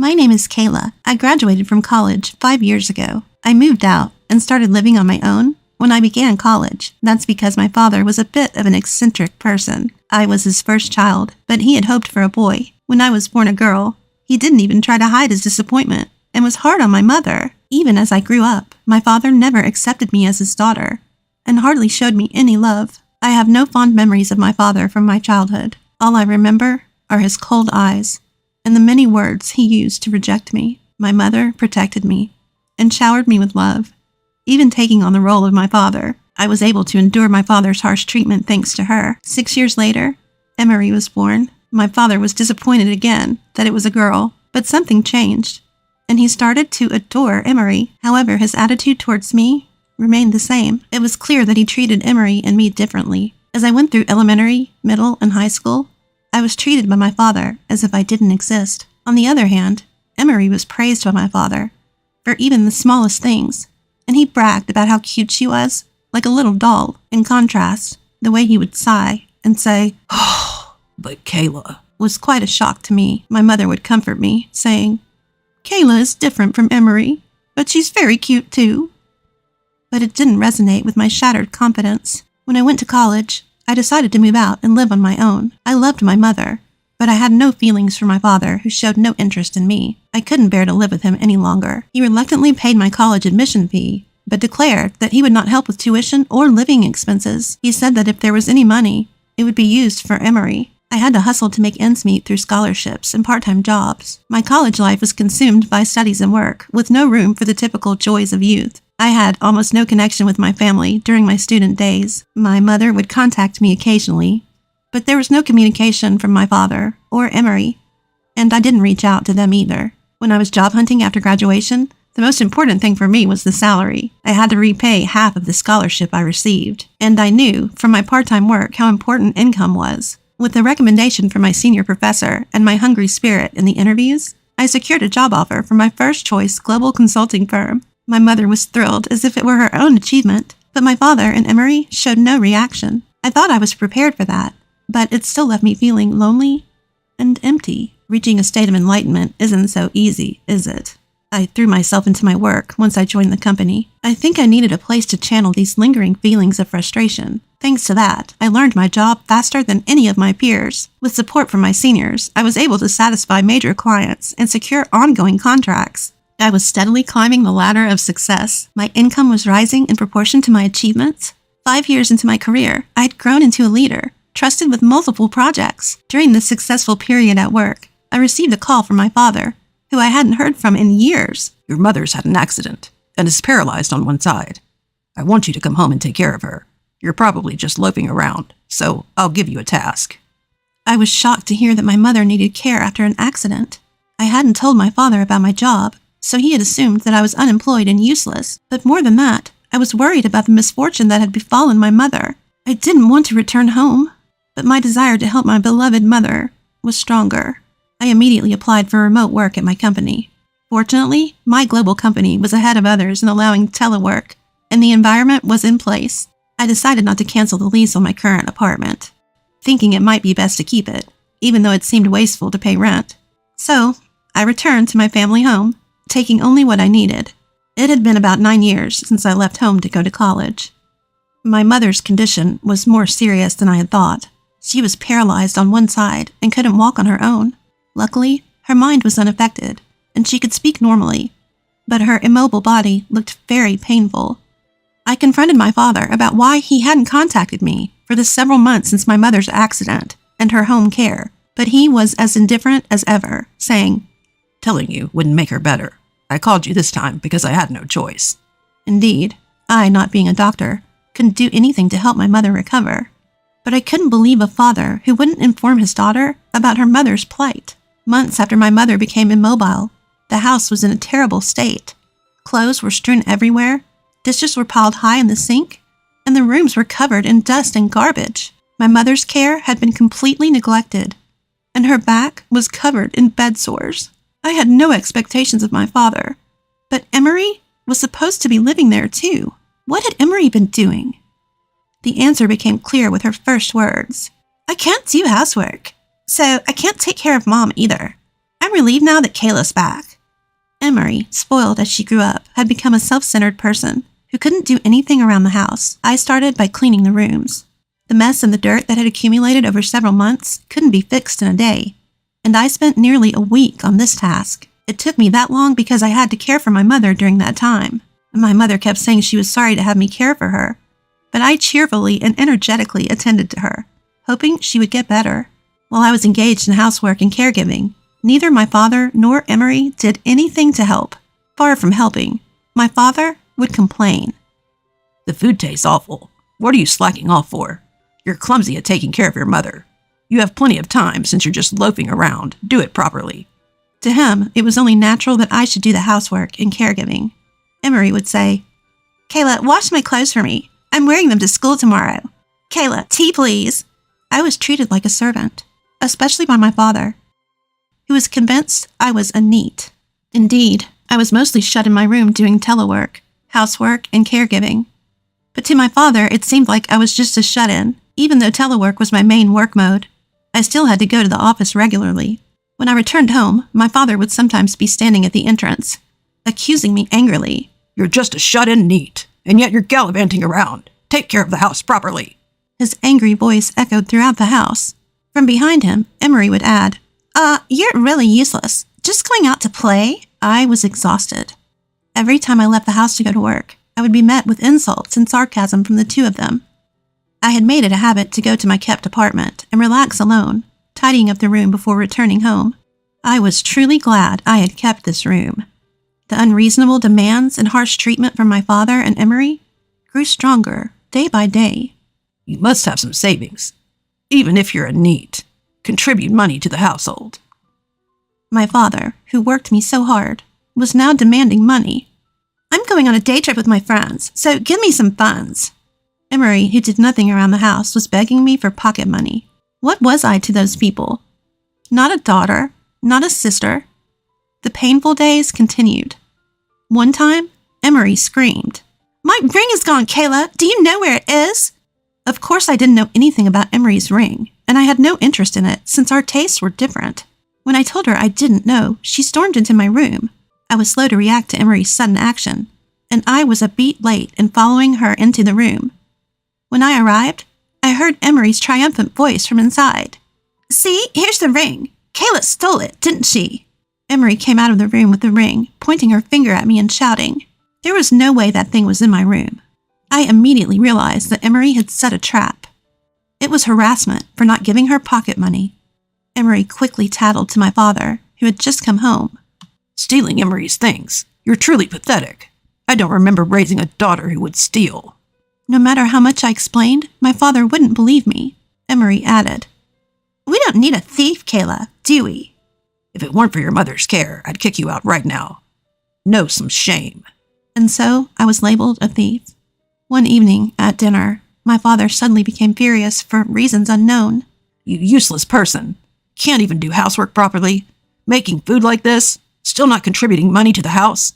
My name is Kayla. I graduated from college 5 years ago. I moved out and started living on my own when I began college. That's because my father was a bit of an eccentric person. I was his first child, but he had hoped for a boy. When I was born a girl, he didn't even try to hide his disappointment and was hard on my mother. Even as I grew up, my father never accepted me as his daughter and hardly showed me any love. I have no fond memories of my father from my childhood. All I remember are his cold eyes and the many words he used to reject me. My mother protected me and showered me with love. Even taking on the role of my father, I was able to endure my father's harsh treatment thanks to her. 6 years later, Emery was born. My father was disappointed again that it was a girl, but something changed, and he started to adore Emery. However, his attitude towards me remained the same. It was clear that he treated Emery and me differently. As I went through elementary, middle, and high school, I was treated by my father as if I didn't exist. On the other hand, Emery was praised by my father for even the smallest things, and he bragged about how cute she was, like a little doll. In contrast, the way he would sigh and say, "Oh, but Kayla," was quite a shock to me. My mother would comfort me, saying, "Kayla is different from Emery, but she's very cute too." But it didn't resonate with my shattered confidence. When I went to college, I decided to move out and live on my own. I loved my mother, but I had no feelings for my father, who showed no interest in me. I couldn't bear to live with him any longer. He reluctantly paid my college admission fee, but declared that he would not help with tuition or living expenses. He said that if there was any money, it would be used for Emery. I had to hustle to make ends meet through scholarships and part-time jobs. My college life was consumed by studies and work, with no room for the typical joys of youth. I had almost no connection with my family during my student days. My mother would contact me occasionally, but there was no communication from my father or Emery, and I didn't reach out to them either. When I was job hunting after graduation, the most important thing for me was the salary. I had to repay half of the scholarship I received, and I knew from my part-time work how important income was. With the recommendation from my senior professor and my hungry spirit in the interviews, I secured a job offer from my first-choice global consulting firm. My mother was thrilled as if it were her own achievement, but my father and Emery showed no reaction. I thought I was prepared for that, but it still left me feeling lonely and empty. Reaching a state of enlightenment isn't so easy, is it? I threw myself into my work once I joined the company. I think I needed a place to channel these lingering feelings of frustration. Thanks to that, I learned my job faster than any of my peers. With support from my seniors, I was able to satisfy major clients and secure ongoing contracts. I was steadily climbing the ladder of success. My income was rising in proportion to my achievements. 5 years into my career, I had grown into a leader, trusted with multiple projects. During this successful period at work, I received a call from my father, who I hadn't heard from in years. "Your mother's had an accident and is paralyzed on one side. I want you to come home and take care of her. You're probably just loafing around, so I'll give you a task." I was shocked to hear that my mother needed care after an accident. I hadn't told my father about my job, so he had assumed that I was unemployed and useless. But more than that, I was worried about the misfortune that had befallen my mother. I didn't want to return home, but my desire to help my beloved mother was stronger. I immediately applied for remote work at my company. Fortunately, my global company was ahead of others in allowing telework, and the environment was in place. I decided not to cancel the lease on my current apartment, thinking it might be best to keep it, even though it seemed wasteful to pay rent. So, I returned to my family home, taking only what I needed. It had been about 9 years since I left home to go to college. My mother's condition was more serious than I had thought. She was paralyzed on one side and couldn't walk on her own. Luckily, her mind was unaffected, and she could speak normally, but her immobile body looked very painful. I confronted my father about why he hadn't contacted me for the several months since my mother's accident and her home care, but he was as indifferent as ever, saying, "Telling you wouldn't make her better. I called you this time because I had no choice." Indeed, I, not being a doctor, couldn't do anything to help my mother recover. But I couldn't believe a father who wouldn't inform his daughter about her mother's plight. Months after my mother became immobile, the house was in a terrible state. Clothes were strewn everywhere, dishes were piled high in the sink, and the rooms were covered in dust and garbage. My mother's care had been completely neglected, and her back was covered in bed sores. I had no expectations of my father, but Emery was supposed to be living there too. What had Emery been doing? The answer became clear with her first words. "I can't do housework, so I can't take care of Mom either. I'm relieved now that Kayla's back. Emery, spoiled as she grew up, had become a self-centered person who couldn't do anything around the house. I started by cleaning the rooms. The mess and the dirt that had accumulated over several months couldn't be fixed in a day, and I spent nearly a week on this task. It took me that long because I had to care for my mother during that time. My mother kept saying she was sorry to have me care for her, but I cheerfully and energetically attended to her, hoping she would get better. While I was engaged in housework and caregiving, neither my father nor Emery did anything to help. Far from helping, my father would complain. The food tastes awful. What are you slacking off for? You're clumsy at taking care of your mother. You have plenty of time since you're just loafing around. Do it properly. To him, it was only natural that I should do the housework and caregiving. Emery would say, Kayla, wash my clothes for me. I'm wearing them to school tomorrow. Kayla, tea please. I was treated like a servant, especially by my father, who was convinced I was a NEET. Indeed, I was mostly shut in my room doing telework, housework, and caregiving. But to my father, it seemed like I was just a shut-in. Even though telework was my main work mode, I still had to go to the office regularly. When I returned home, my father would sometimes be standing at the entrance, accusing me angrily. You're just a shut-in NEET, and yet you're gallivanting around. Take care of the house properly. His angry voice echoed throughout the house. From behind him, Emery would add, you're really useless. Just going out to play? I was exhausted. Every time I left the house to go to work, I would be met with insults and sarcasm from the two of them. I had made it a habit to go to my kept apartment and relax alone, tidying up the room before returning home. I was truly glad I had kept this room. The unreasonable demands and harsh treatment from my father and Emery grew stronger day by day. You must have some savings. Even if you're a NEET, contribute money to the household. My father, who worked me so hard, was now demanding money. I'm going on a day trip with my friends, so give me some funds. Emery, who did nothing around the house, was begging me for pocket money. What was I to those people? Not a daughter, not a sister. The painful days continued. One time, Emery screamed, My ring is gone, Kayla! Do you know where it is? Of course I didn't know anything about Emery's ring, and I had no interest in it since our tastes were different. When I told her I didn't know, she stormed into my room. I was slow to react to Emery's sudden action, and I was a beat late in following her into the room. When I arrived, I heard Emery's triumphant voice from inside. See, here's the ring. Kayla stole it, didn't she? Emery came out of the room with the ring, pointing her finger at me and shouting. There was no way that thing was in my room. I immediately realized that Emery had set a trap. It was harassment for not giving her pocket money. Emery quickly tattled to my father, who had just come home. Stealing Emery's things. You're truly pathetic. I don't remember raising a daughter who would steal. No matter how much I explained, my father wouldn't believe me. Emery added, We don't need a thief, Kayla, do we? If it weren't for your mother's care, I'd kick you out right now. Know some shame. And so I was labeled a thief. One evening at dinner, my father suddenly became furious for reasons unknown. You useless person. Can't even do housework properly. Making food like this. Still not contributing money to the house.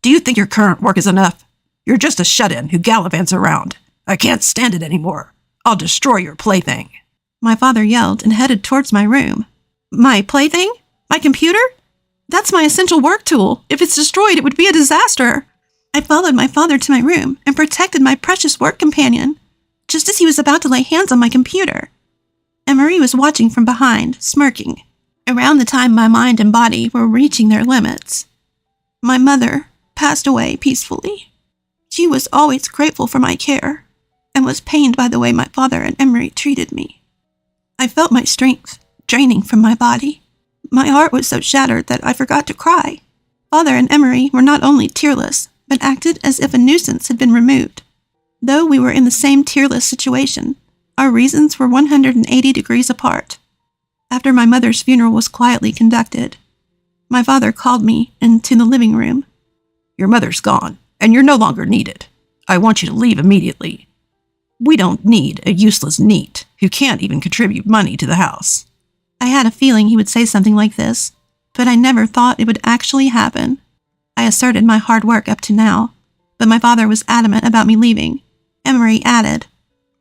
Do you think your current work is enough? You're just a shut-in who gallivants around. I can't stand it anymore. I'll destroy your plaything. My father yelled and headed towards my room. My plaything? My computer? That's my essential work tool. If it's destroyed, it would be a disaster. I followed my father to my room and protected my precious work companion, just as he was about to lay hands on my computer. Emery was watching from behind, smirking. Around the time my mind and body were reaching their limits, my mother passed away peacefully. She was always grateful for my care and was pained by the way my father and Emery treated me. I felt my strength draining from my body. My heart was so shattered that I forgot to cry. Father and Emery were not only tearless, but acted as if a nuisance had been removed. Though we were in the same tearless situation, our reasons were 180 degrees apart. After my mother's funeral was quietly conducted, my father called me into the living room. Your mother's gone, and you're no longer needed. I want you to leave immediately. We don't need a useless NEET who can't even contribute money to the house. I had a feeling he would say something like this, but I never thought it would actually happen. I asserted my hard work up to now, but my father was adamant about me leaving. Emery added,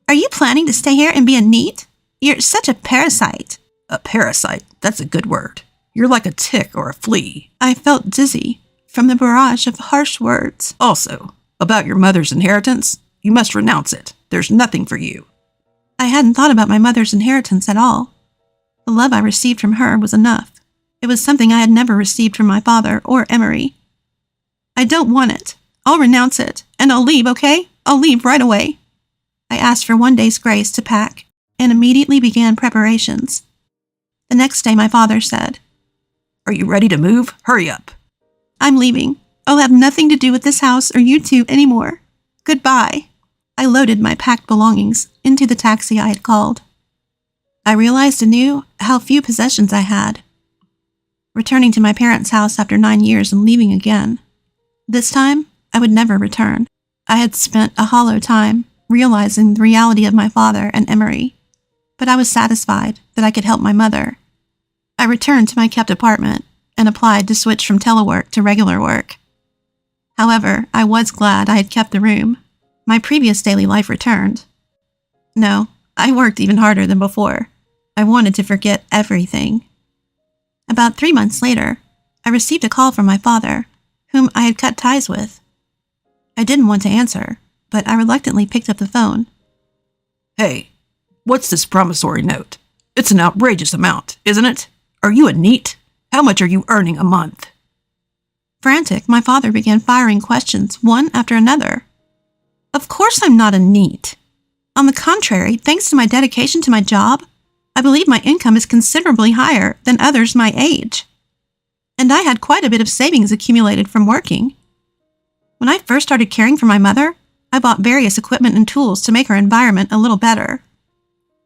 Are you planning to stay here and be a NEET? You're such a parasite. A parasite, that's a good word. You're like a tick or a flea. I felt dizzy from the barrage of harsh words. Also, about your mother's inheritance, you must renounce it. There's nothing for you. I hadn't thought about my mother's inheritance at all. The love I received from her was enough. It was something I had never received from my father or Emery. I don't want it. I'll renounce it, and I'll leave, okay? I'll leave right away. I asked for 1 day's grace to pack, and immediately began preparations. The next day my father said, Are you ready to move? Hurry up. I'm leaving. I'll have nothing to do with this house or you two anymore. Goodbye. I loaded my packed belongings into the taxi I had called. I realized anew how few possessions I had. Returning to my parents' house after 9 years and leaving again. This time, I would never return. I had spent a hollow time realizing the reality of my father and Emery, but I was satisfied that I could help my mother. I returned to my kept apartment and applied to switch from telework to regular work. However, I was glad I had kept the room. My previous daily life returned. No, I worked even harder than before. I wanted to forget everything. About 3 months later, I received a call from my father, whom I had cut ties with. I didn't want to answer, but I reluctantly picked up the phone. Hey, what's this promissory note? It's an outrageous amount, isn't it? Are you a NEET? How much are you earning a month? Frantic, my father began firing questions, one after another. Of course I'm not a NEET. On the contrary, thanks to my dedication to my job, I believe my income is considerably higher than others my age. And I had quite a bit of savings accumulated from working. When I first started caring for my mother, I bought various equipment and tools to make her environment a little better.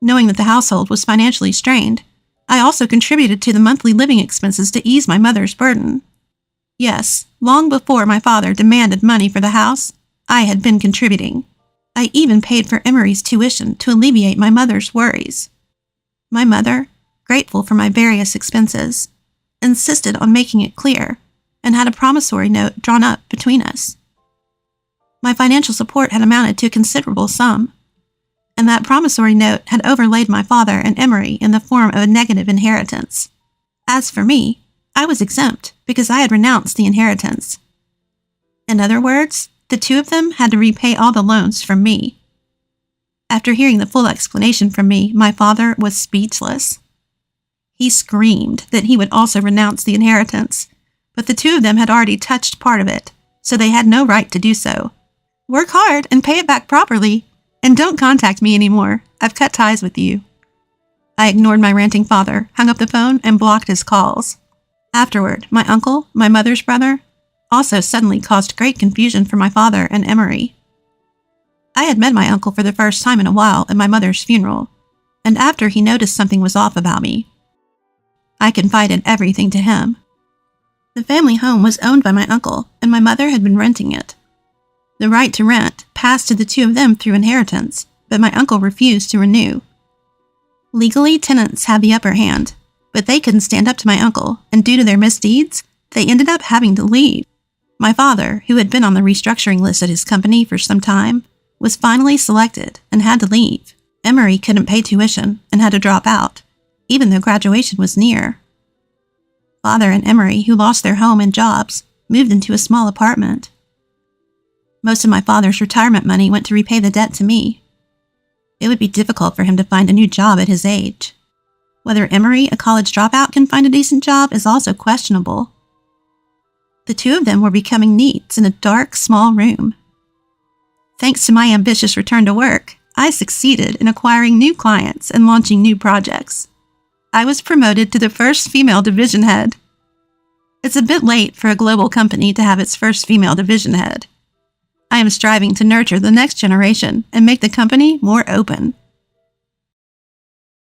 Knowing that the household was financially strained, I also contributed to the monthly living expenses to ease my mother's burden. Yes, long before my father demanded money for the house, I had been contributing. I even paid for Emery's tuition to alleviate my mother's worries. My mother, grateful for my various expenses, insisted on making it clear and had a promissory note drawn up between us. My financial support had amounted to a considerable sum, and that promissory note had overlaid my father and Emery in the form of a negative inheritance. As for me, I was exempt because I had renounced the inheritance. In other words, the two of them had to repay all the loans from me. After hearing the full explanation from me, my father was speechless. He screamed that he would also renounce the inheritance, but the two of them had already touched part of it, so they had no right to do so. Work hard and pay it back properly, and don't contact me anymore. I've cut ties with you. I ignored my ranting father, hung up the phone, and blocked his calls. Afterward, my uncle, my mother's brother, also suddenly caused great confusion for my father and Emery. I had met my uncle for the first time in a while at my mother's funeral, and after he noticed something was off about me, I confided everything to him. The family home was owned by my uncle, and my mother had been renting it. The right to rent passed to the two of them through inheritance, but my uncle refused to renew. Legally, tenants had the upper hand, but they couldn't stand up to my uncle, and due to their misdeeds, they ended up having to leave. My father, who had been on the restructuring list at his company for some time, was finally selected and had to leave. Emery couldn't pay tuition and had to drop out, even though graduation was near. Father and Emery, who lost their home and jobs, moved into a small apartment. Most of my father's retirement money went to repay the debt to me. It would be difficult for him to find a new job at his age. Whether Emery, a college dropout, can find a decent job is also questionable. The two of them were becoming NEETs in a dark, small room. Thanks to my ambitious return to work, I succeeded in acquiring new clients and launching new projects. I was promoted to the first female division head. It's a bit late for a global company to have its first female division head. I am striving to nurture the next generation and make the company more open.